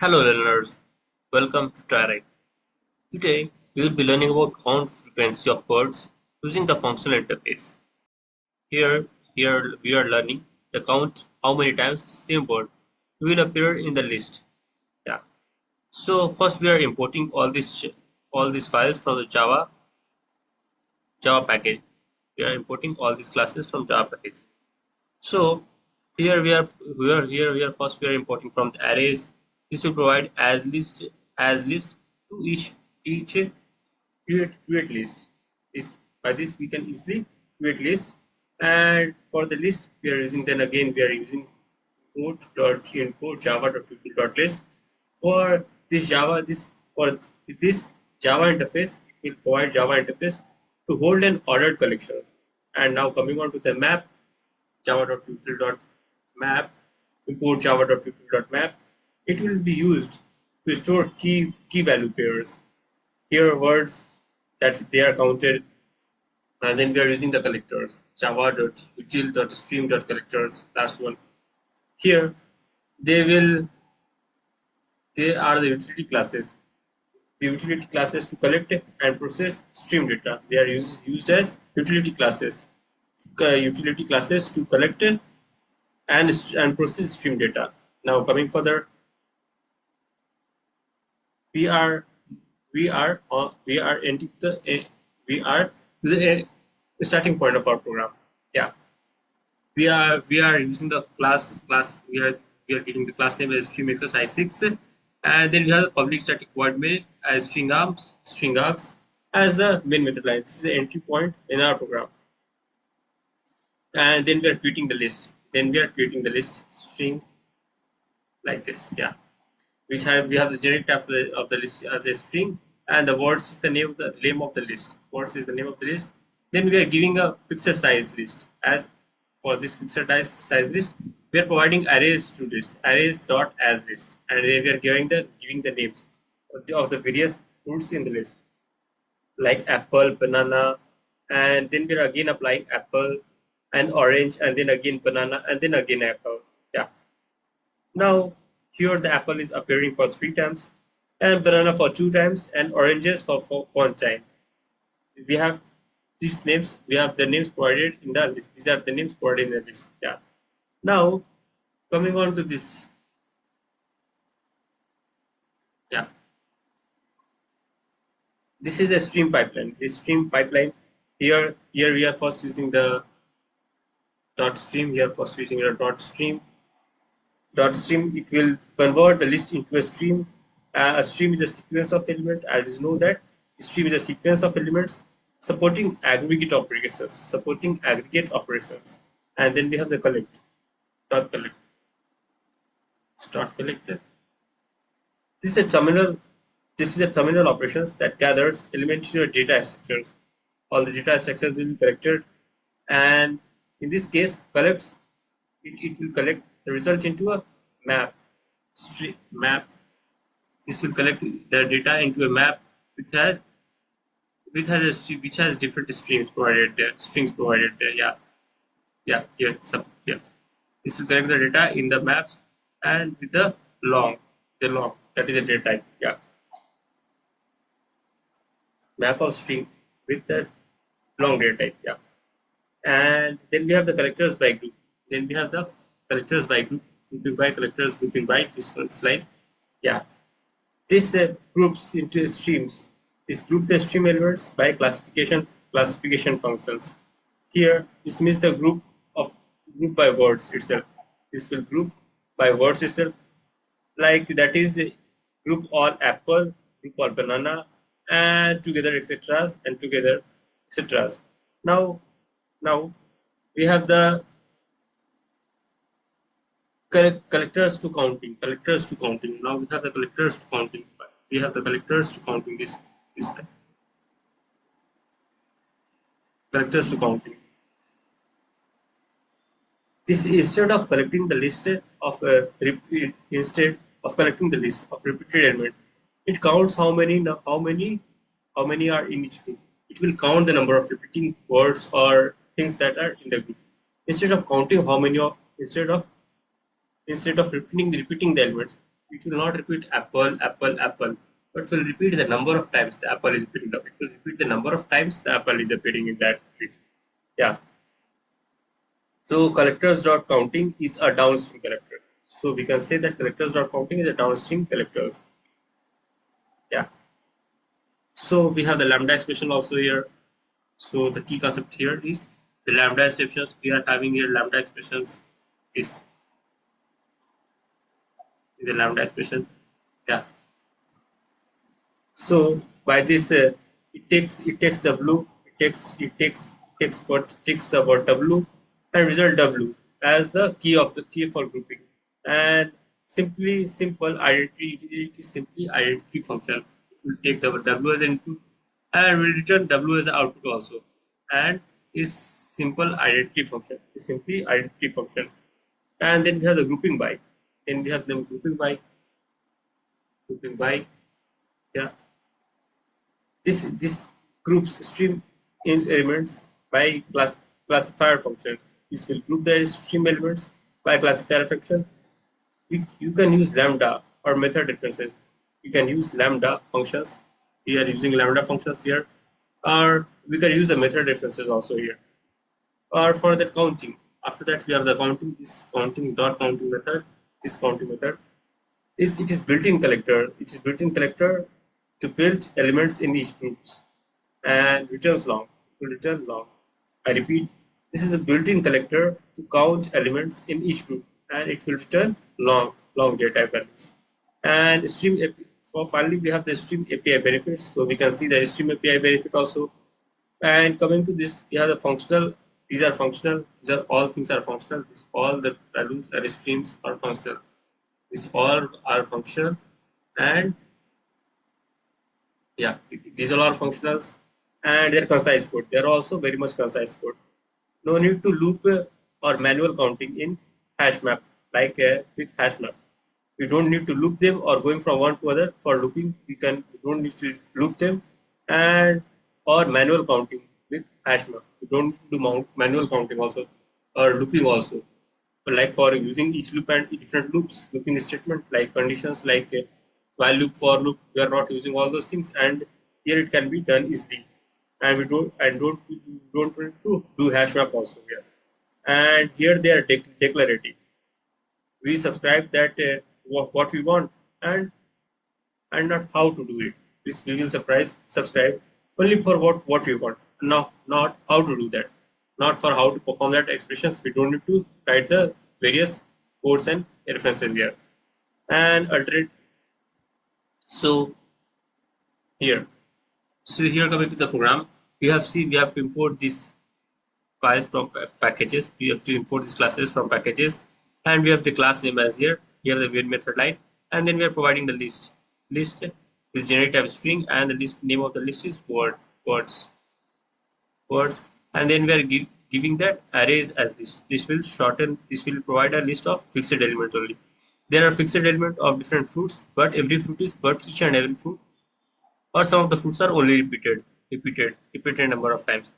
Hello learners, welcome to Triaright. Today we will be learning about count frequency of words using the functional interface. Here we are learning the count how many times the same word will appear in the list. Yeah. So first we are importing all these files from the Java package. We are importing all these classes from Java package. So here we are first we are importing from the arrays. This will provide as list to each create list. By this we can easily create list, and for the list we are using, then again we are using import java.tuple.list. For this Java interface, it will provide Java interface to hold and ordered collections. And now coming on to the map, java.tuple.map, import java.tuple.map. It will be used to store key value pairs. Here words that they are counted, and then we are using the collectors java.util.stream.collectors. Last one. Here they are the utility classes. The utility classes to collect and process stream data. They are used as utility classes. Utility classes to collect and process stream data. Now coming further, we are ending the starting point of our program. Yeah, we are using the class we are giving the class name as stream exercise 6, and then we have the public static void main as string args as the main method line. This is the entry point in our program, and then we are creating the list. Then we are creating the list string like this. Yeah, we have the generic type of the list as a string, and the words is the name of the list. Words is the name of the list. Then we are giving a fixed size list. As for this fixed size list, we are providing arrays to list, arrays dot as list, and then we are giving the names of the various fruits in the list, like apple, banana, and then we are again applying apple and orange, and then again banana, and then again apple. Yeah. Now here the apple is appearing for 3 times, and banana for 2 times, and oranges for 1 time. We have these names. We have the names provided in the list. These are the names provided in the list. Yeah. Now coming on to this. Yeah. This is a stream pipeline. This stream pipeline here we are first using the dot stream. Here first using the dot stream. Dot stream, it will convert the list into a stream. A stream is a sequence of elements. As you know that stream is a sequence of elements supporting aggregate operations. And then we have the collect. Dot collect. Dot collected. This is a terminal operations that gathers elementary data structures. All the data structures will be collected, and in this case collects. It will collect the result into a map. This will collect the data into a map which has different strings provided there. Yeah. This will collect the data in the maps, and with the long that is the data type. Yeah, map of string with the long data type. Yeah, and then we have the collectors by group. Then we have the collectors by group, grouping by collectors, grouping by this one slide. Yeah, this groups into streams. This group the stream elements by classification functions. Here, this means the group by words itself. This will group by words itself, like that is group all apple, group all banana, and together etc. and together etc. Now we have the collectors to counting. Now we have the collectors to counting. We have the collectors to counting this time. Collectors to counting. This instead of collecting the list of repeated element, it counts how many are in each group. It will count the number of repeating words or things that are in the group. Instead of counting how many instead of repeating the elements, it will not repeat apple, apple, apple, but will repeat the number of times the apple is appearing. It will repeat the number of times the apple is appearing in that list. Yeah. So collectors.counting is a downstream collector. So we can say that collectors.counting is a downstream collectors. Yeah. So we have the lambda expression also here. So the key concept here is the lambda exceptions. We are having here lambda expressions. This is the lambda expression. Yeah. So by this, it takes w, it takes the word w and result w as the key for grouping, and simple identity, it is simply identity function. It will take the w as input and will return w as output also, and is simple identity function. Is simply identity function, and then we have the grouping by. Then we have the grouping by. Yeah. This groups stream in elements by classifier function. This will group the stream elements by classifier function. You can use lambda or method references. You can use lambda functions. We are using lambda functions here, or we can use the method references also here. Or for the counting. After that, we have the counting. This counting method. This counting method it is built-in collector. It is built-in collector to build elements in each group and returns long. It will return long. I repeat, this is a built-in collector to count elements in each group, and it will return long data type values. And for finally we have the stream API benefits. So we can see the stream API benefit also. And coming to this, we have the functional. These are functional. These are all things are functional. These all the values and streams are functional. These all are functional, and yeah, these all are functionals, and they're concise code. They're also very much concise code. No need to loop or manual counting in hash map like with hash map. We don't need to loop them or going from one to other for looping. We don't need to loop them, and or manual counting with hash map. We don't do manual counting also or looping also. But like for using each loop and different loops, looping statement like conditions like while loop, for loop, we are not using all those things, and here it can be done easily. And we don't need to do hash map also here. And here they are declarative. We subscribe that what we want, and not how to do it. This we will subscribe only for what we want, not how to do that, not for how to perform that expressions. We don't need to write the various codes and references here. And alternate. So here, here coming to the program, we have to import these files from packages. We have to import these classes from packages, and we have the class name as here. Here the main method line, and then we are providing the list. List is generate type string, and the list name of the list is words, and then we are giving that arrays as list. This will shorten. This will provide a list of fixed elements only. There are fixed elements of different fruits, but every fruit is but each and every fruit, or some of the fruits are only repeated number of times.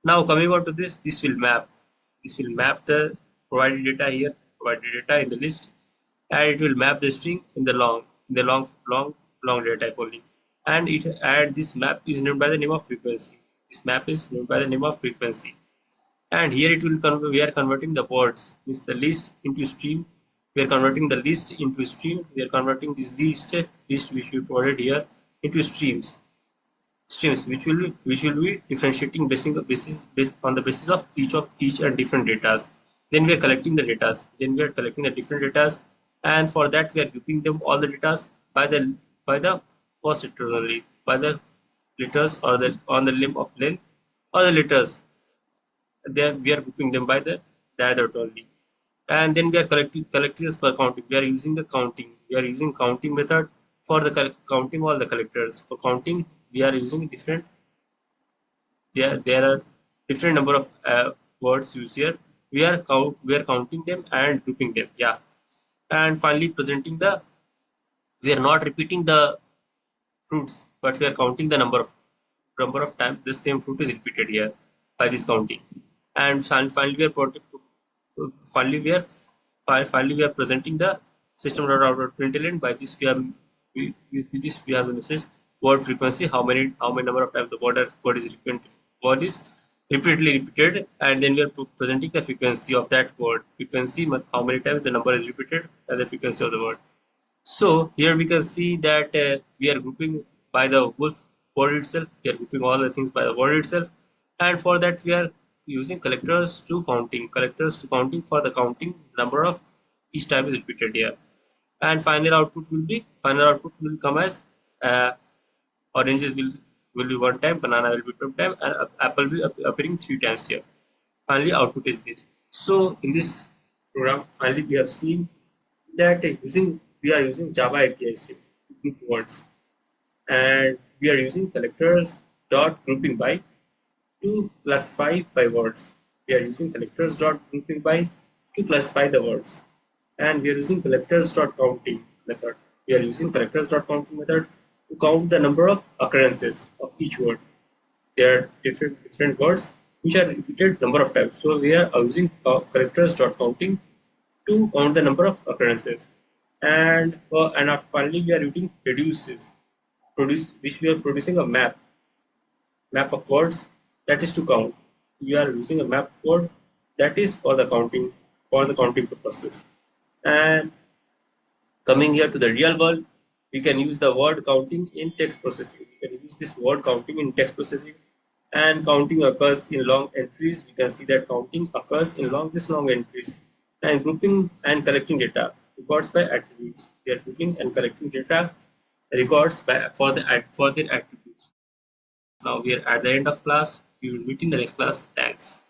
Now coming on to this will map the provided data here, provided data in the list, and it will map the string in the long data type only. And this map is named by the name of frequency. This map is named by the name of frequency. And here it will we are converting the words, means the list into stream. We are converting the list into stream. We are converting this list which we provided here into streams which will be differentiating based on the basis of each and different datas. Then we are collecting the datas. Then we are collecting the different datas, and for that we are grouping them all the datas by the first letter only, by the letters or the on the limb of length or the letters. Then we are grouping them by the dot only, and then we are collecting collectors per counting. We are using the counting. We are using counting method for the counting all the collectors. For counting, we are using different. There are different number of words used here. We are counting them and grouping them. Yeah, and finally presenting the. We are not repeating the fruits, but we are counting the number of times the same fruit is repeated here by this counting. And finally we are finally we are presenting the system.out.println. By this with this we have the message word frequency, how many number of times the word is repeated, word is repeatedly repeated, and then we are presenting the frequency of that word. Frequency, how many times the number is repeated, and the frequency of the word. So here we can see that we are grouping by the wolf word itself. We are grouping all the things by the word itself, and for that we are using collectors to counting. Collectors to counting for the counting number of each time is repeated here. And final output will come as uh, oranges will be one time, banana will be two time, and apple will appearing three times here. Finally, output is this. So in this program, finally we have seen that we are using Java API to group words, and we are using collectors dot grouping by to classify by words. We are using collectors dot grouping by to classify the words, and we are using collectors dot counting method. We are using collectors dot counting method to count the number of occurrences of each word. There are different words which are repeated number of times. So we are using collectors dot counting to count the number of occurrences. And finally we are using which we are producing a map of words that is to count. We are using a map code that is for the counting purposes. And coming here to the real world, we can use the word counting in text processing. We can use this word counting in text processing, and counting occurs in long entries. We can see that counting occurs in long entries, and grouping and collecting data records by attributes. We are grouping and collecting data records by for their attributes. Now we are at the end of class. We will meet in the next class. Thanks.